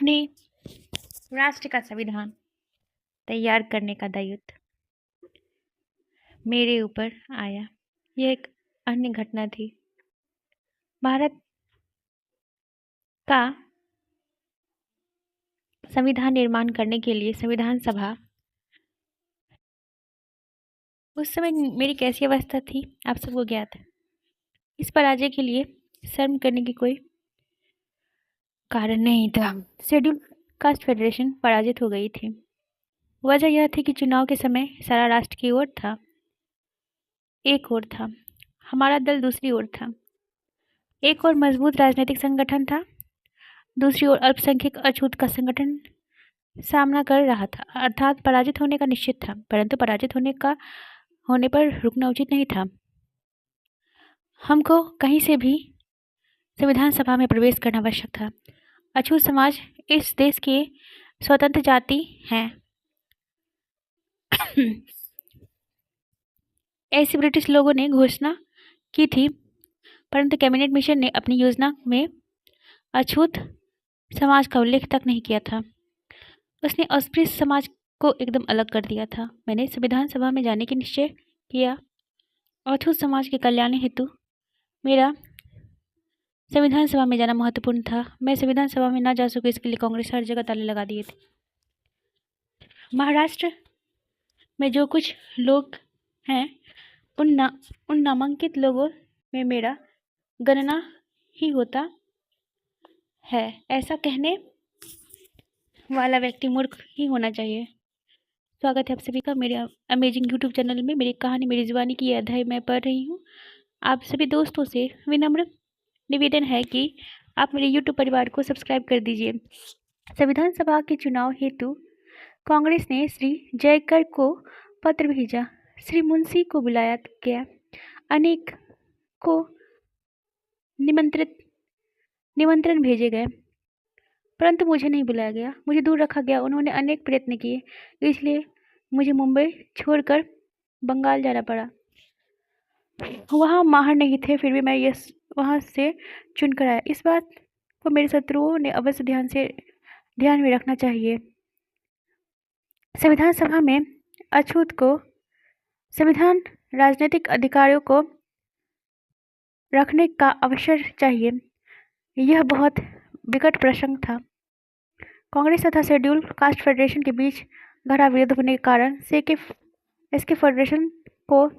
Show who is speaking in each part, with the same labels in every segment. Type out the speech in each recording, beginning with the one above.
Speaker 1: अपने राष्ट्र का संविधान तैयार करने का दायित्व मेरे ऊपर आया। यह एक अन्य घटना थी। भारत का संविधान निर्माण करने के लिए संविधान सभा, उस समय मेरी कैसी अवस्था थी आप सबको ज्ञात है। इस पराजय के लिए शर्म करने की कोई कारण नहीं था। शेड्यूल कास्ट फेडरेशन पराजित हो गई थी। वजह यह थी कि चुनाव के समय सारा राष्ट्र की ओर था, एक ओर था, हमारा दल दूसरी ओर था। एक ओर मजबूत राजनीतिक संगठन था, दूसरी ओर अल्पसंख्यक अछूत का संगठन सामना कर रहा था। अर्थात पराजित होने का निश्चित था, परंतु पराजित होने पर रुकना उचित नहीं था। हमको कहीं से भी संविधान सभा में प्रवेश करना आवश्यक था। अछूत समाज इस देश के स्वतंत्र जाति हैं। ऐसी ब्रिटिश लोगों ने घोषणा की थी, परंतु कैबिनेट मिशन ने अपनी योजना में अछूत समाज का उल्लेख तक नहीं किया था। उसने अस्पृश्य समाज को एकदम अलग कर दिया था। मैंने संविधान सभा में जाने की निश्चय किया। अछूत समाज के कल्याण हेतु मेरा संविधान सभा में जाना महत्वपूर्ण था। मैं संविधान सभा में ना जा सकूं, इसके लिए कांग्रेस हर जगह ताले लगा दिए थे। महाराष्ट्र में जो कुछ लोग हैं, उन नामांकित लोगों में मेरा गणना ही होता है। ऐसा कहने वाला व्यक्ति मूर्ख ही होना चाहिए। स्वागत है आप सभी का मेरे अमेजिंग यूट्यूब चैनल में। मेरी कहानी मेरी जुबानी की यह अध्याय मैं पढ़ रही हूँ। आप सभी दोस्तों से विनम्र निवेदन है कि आप मेरे यूट्यूब परिवार को सब्सक्राइब कर दीजिए। संविधान सभा के चुनाव हेतु कांग्रेस ने श्री जयकर को पत्र भेजा। श्री मुंशी को बुलाया गया। अनेक को निमंत्रण भेजे गए, परंतु मुझे नहीं बुलाया गया। मुझे दूर रखा गया। उन्होंने अनेक प्रयत्न किए, इसलिए मुझे मुंबई छोड़कर बंगाल जाना पड़ा। वहाँ माहर नहीं थे, फिर भी मैं वहाँ से चुनकर आया। इस बात को मेरे शत्रुओं ने अवश्य ध्यान में रखना चाहिए। संविधान सभा में अछूत को संविधान राजनीतिक अधिकारों को रखने का अवसर चाहिए। यह बहुत विकट प्रसंग था। कांग्रेस तथा शेड्यूल कास्ट फेडरेशन के बीच गहरा विरोध होने के कारण एसके फेडरेशन को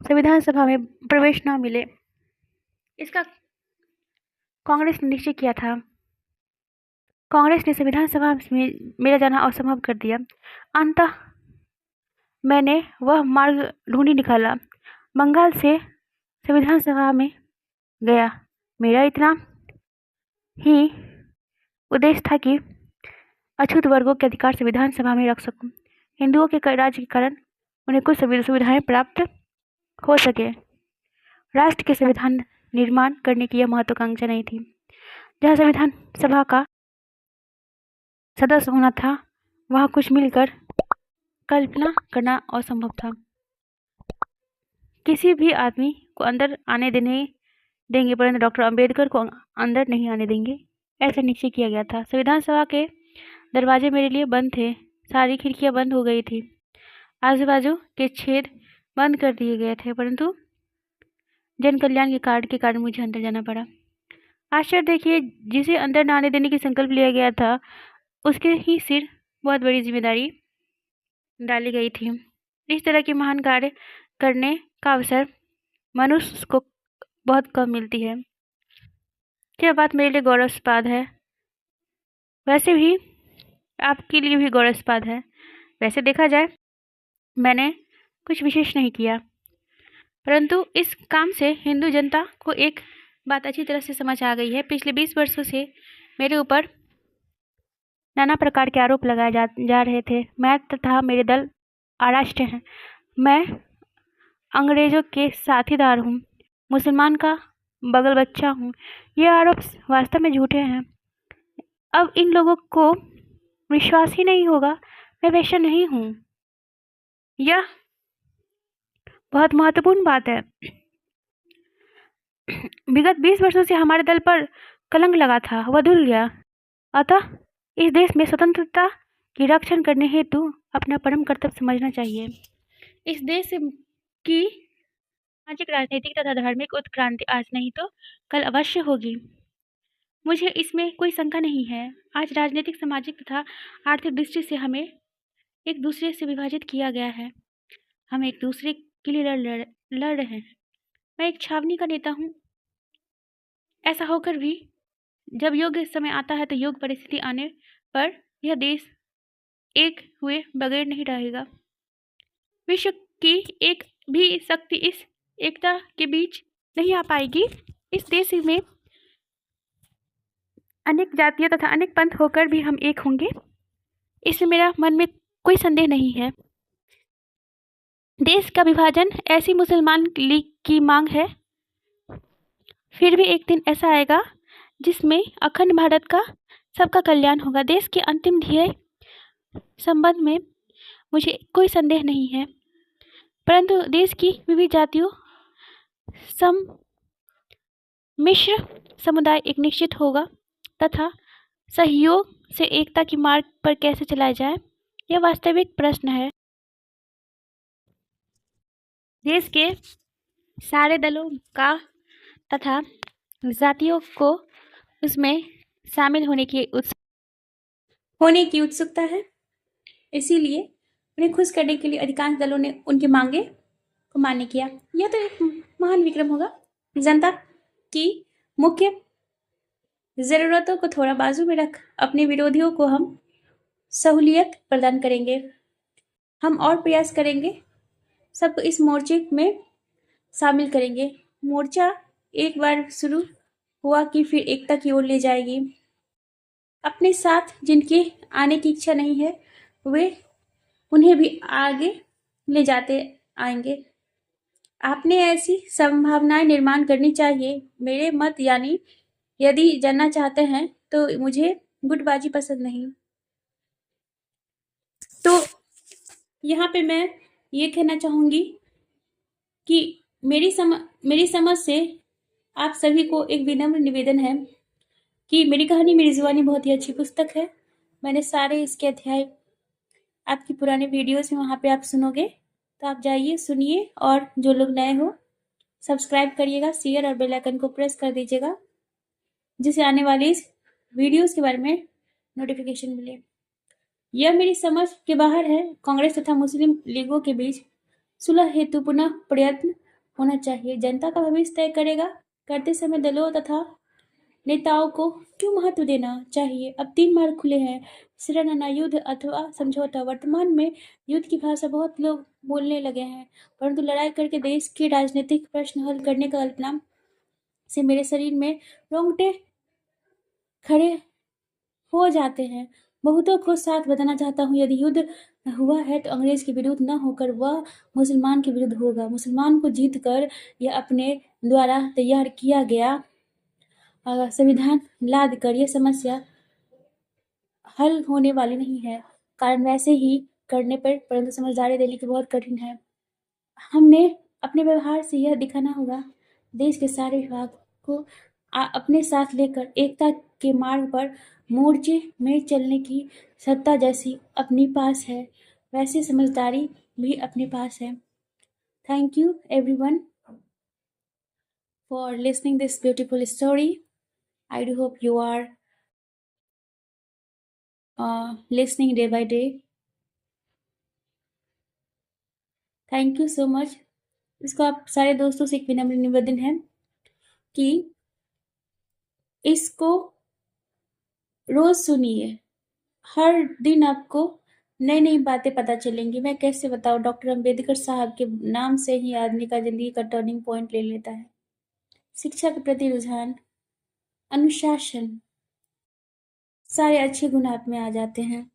Speaker 1: संविधान सभा में प्रवेश न मिले, इसका कांग्रेस ने निश्चय किया था। कांग्रेस ने संविधान सभा में मेरा जाना असंभव कर दिया। अंततः मैंने वह मार्ग ढूंढी निकाला। बंगाल से संविधान सभा में गया। मेरा इतना ही उद्देश्य था कि अछूत वर्गों के अधिकार संविधान सभा में रख सकूं। हिंदुओं के राज्य के कारण उन्हें कुछ सुविधाएं प्राप्त हो सके। राष्ट्र के संविधान निर्माण करने की यह महत्वाकांक्षा नहीं थी। जहाँ संविधान सभा का सदस्य होना था, वहाँ कुछ मिलकर कल्पना करना असंभव था। किसी भी आदमी को अंदर आने देंगे, परंतु डॉक्टर अंबेडकर को अंदर नहीं आने देंगे, ऐसा निश्चय किया गया था। संविधान सभा के दरवाजे मेरे लिए बंद थे। सारी खिड़कियां बंद हो गई थी। आजू बाजू के छेद बंद कर दिए गए थे, परंतु जन कल्याण के कार्ड के कारण मुझे अंदर जाना पड़ा। आश्चर्य देखिए, जिसे अंदर न आने देने की संकल्प लिया गया था, उसके ही सिर बहुत बड़ी जिम्मेदारी डाली गई थी। इस तरह के महान कार्य करने का अवसर मनुष्य को बहुत कम मिलती है। यह बात मेरे लिए गौरवास्पद है, वैसे भी आपके लिए भी गौरवास्पद है। वैसे देखा जाए, मैंने कुछ विशेष नहीं किया, परंतु इस काम से हिंदू जनता को एक बात अच्छी तरह से समझ आ गई है। पिछले 20 वर्षों से मेरे ऊपर नाना प्रकार के आरोप लगाए जा रहे थे। मैं तथा मेरे दल अराष्ट्रीय हैं। मैं अंग्रेजों के साथीदार हूँ, मुसलमान का बगल बच्चा हूँ। ये आरोप वास्तव में झूठे हैं। अब इन लोगों को विश्वास ही नहीं होगा। मैं वैश्य नहीं हूँ। यह बहुत महत्वपूर्ण बात है। विगत 20 वर्षों से हमारे दल पर कलंक लगा था, वह धुल गया। अतः इस देश में स्वतंत्रता की रक्षण करने हेतु अपना परम कर्तव्य समझना चाहिए। इस देश की सामाजिक, राजनीतिक तथा धार्मिक उत्क्रांति आज नहीं तो कल अवश्य होगी। मुझे इसमें कोई शंका नहीं है। आज राजनीतिक, सामाजिक तथा आर्थिक दृष्टि से हमें एक दूसरे से विभाजित किया गया है। हम एक दूसरे के लिए लड़ रहे हैं। मैं एक छावनी का नेता हूँ। ऐसा होकर भी जब योग्य समय आता है तो योग्य परिस्थिति आने पर यह देश एक हुए बगैर नहीं रहेगा। विश्व की एक भी शक्ति इस एकता के बीच नहीं आ पाएगी। इस देश में अनेक जातियां तथा अनेक पंथ होकर भी हम एक होंगे, इसमें मेरा मन में कोई संदेह नहीं है। देश का विभाजन ऐसी मुसलमान लीग की मांग है। फिर भी एक दिन ऐसा आएगा जिसमें अखंड भारत का सबका कल्याण होगा। देश के अंतिम ध्येय संबंध में मुझे कोई संदेह नहीं है, परंतु देश की विविध जातियों मिश्र समुदाय एक निश्चित होगा तथा सहयोग से एकता की मार्ग पर कैसे चलाया जाए, यह वास्तविक प्रश्न है। देश के सारे दलों का तथा जातियों को उसमें शामिल होने की उत्सुकता है। इसीलिए उन्हें खुश करने के लिए अधिकांश दलों ने उनकी मांगे को मान्य किया। यह तो एक महान विक्रम होगा। जनता की मुख्य जरूरतों को थोड़ा बाजू में रख अपने विरोधियों को हम सहूलियत प्रदान करेंगे। हम और प्रयास करेंगे, सबको इस मोर्चे में शामिल करेंगे। मोर्चा एक बार शुरू हुआ कि फिर एकता की ओर ले जाएगी। अपने साथ जिनके आने की इच्छा नहीं है वे उन्हें भी आगे ले जाते आएंगे। आपने ऐसी संभावनाएं निर्माण करनी चाहिए। मेरे मत यानी यदि जानना चाहते हैं तो मुझे गुटबाजी पसंद नहीं। तो यहाँ पे मैं ये कहना चाहूंगी कि मेरी समझ से आप सभी को एक विनम्र निवेदन है कि मेरी कहानी मेरी जुबानी बहुत ही अच्छी पुस्तक है। मैंने सारे इसके अध्याय आपकी पुराने वीडियोस में वहाँ पे आप सुनोगे, तो आप जाइए सुनिए, और जो लोग नए हो सब्सक्राइब करिएगा, शेयर और बेल आइकन को प्रेस कर दीजिएगा, जिससे आने वाली इस वीडियोस के बारे में नोटिफिकेशन मिले। यह मेरी समझ के बाहर है। कांग्रेस तथा मुस्लिम लीगों के बीच सुलह हेतु पुनः प्रयत्न होना चाहिए। जनता का भविष्य तय करते समय दलों तथा नेताओं को क्यों महत्व देना चाहिए। अब 3 मार्ग खुले हैं, शरण, युद्ध अथवा समझौता। वर्तमान में युद्ध की भाषा बहुत लोग बोलने लगे हैं, परंतु लड़ाई करके देश के राजनीतिक प्रश्न हल करने का कल्पना से मेरे शरीर में रोंगटे खड़े हो जाते हैं। बहुतों को साथ बताना चाहता हूँ, यदि युद्ध हुआ है तो अंग्रेज के विरुद्ध न होकर वह मुसलमान के विरुद्ध होगा। मुसलमान को जीत कर यह अपने द्वारा तैयार किया गया संविधान लाद कर यह समस्या हल होने वाली नहीं है। कारण वैसे ही करने पर, परंतु समझदारी देने की बहुत कठिन है। हमने अपने व्यवहार से यह दिखाना होगा। देश के सारे विभाग को अपने साथ लेकर एकता के मार्ग पर मोर्चे में चलने की सत्ता जैसी अपने पास है, वैसी समझदारी भी अपने पास है। Thank you everyone for listening this beautiful story. I do hope you are listening day by day. Thank you so much. इसको आप सारे दोस्तों से एक विनम्र निवेदन है कि इसको रोज सुनिए। हर दिन आपको नई नई बातें पता चलेंगी। मैं कैसे बताऊं, डॉक्टर अंबेडकर साहब के नाम से ही आदमी का जिंदगी का टर्निंग पॉइंट ले लेता है। शिक्षा के प्रति रुझान, अनुशासन, सारे अच्छे गुण आप में आ जाते हैं।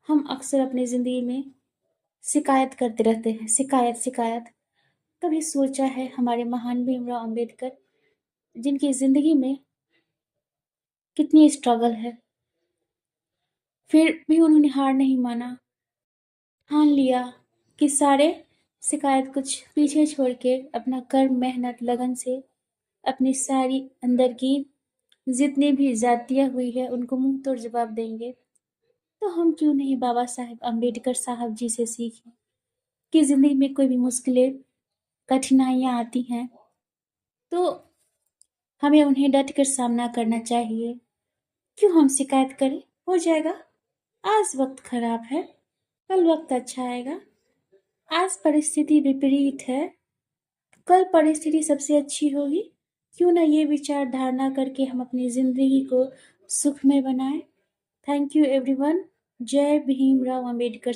Speaker 1: हम अक्सर अपनी जिंदगी में शिकायत करते रहते हैं, शिकायत। कभी सोचा है हमारे महान भीमराव अंबेडकर, जिनकी जिंदगी में कितनी स्ट्रगल है, फिर भी उन्होंने हार नहीं माना। ठान लिया कि सारे शिकायत कुछ पीछे छोड़ के अपना कर्म, मेहनत, लगन से अपनी सारी अंदर की
Speaker 2: जितनी भी जातियाँ हुई है उनको मुंह तोड़ जवाब देंगे। तो हम क्यों नहीं बाबा साहेब अम्बेडकर साहब जी से सीखें कि ज़िंदगी में कोई भी मुश्किलें, कठिनाइयाँ आती हैं तो हमें उन्हें डट कर सामना करना चाहिए। क्यों हम शिकायत करें? हो जाएगा। आज वक्त खराब है, कल वक्त अच्छा आएगा। आज परिस्थिति विपरीत है, कल परिस्थिति सबसे अच्छी होगी। क्यों ना ये विचार धारणा करके हम अपनी जिंदगी को सुखमय बनाएं। Thank you everyone. जय भीमराव अम्बेडकर।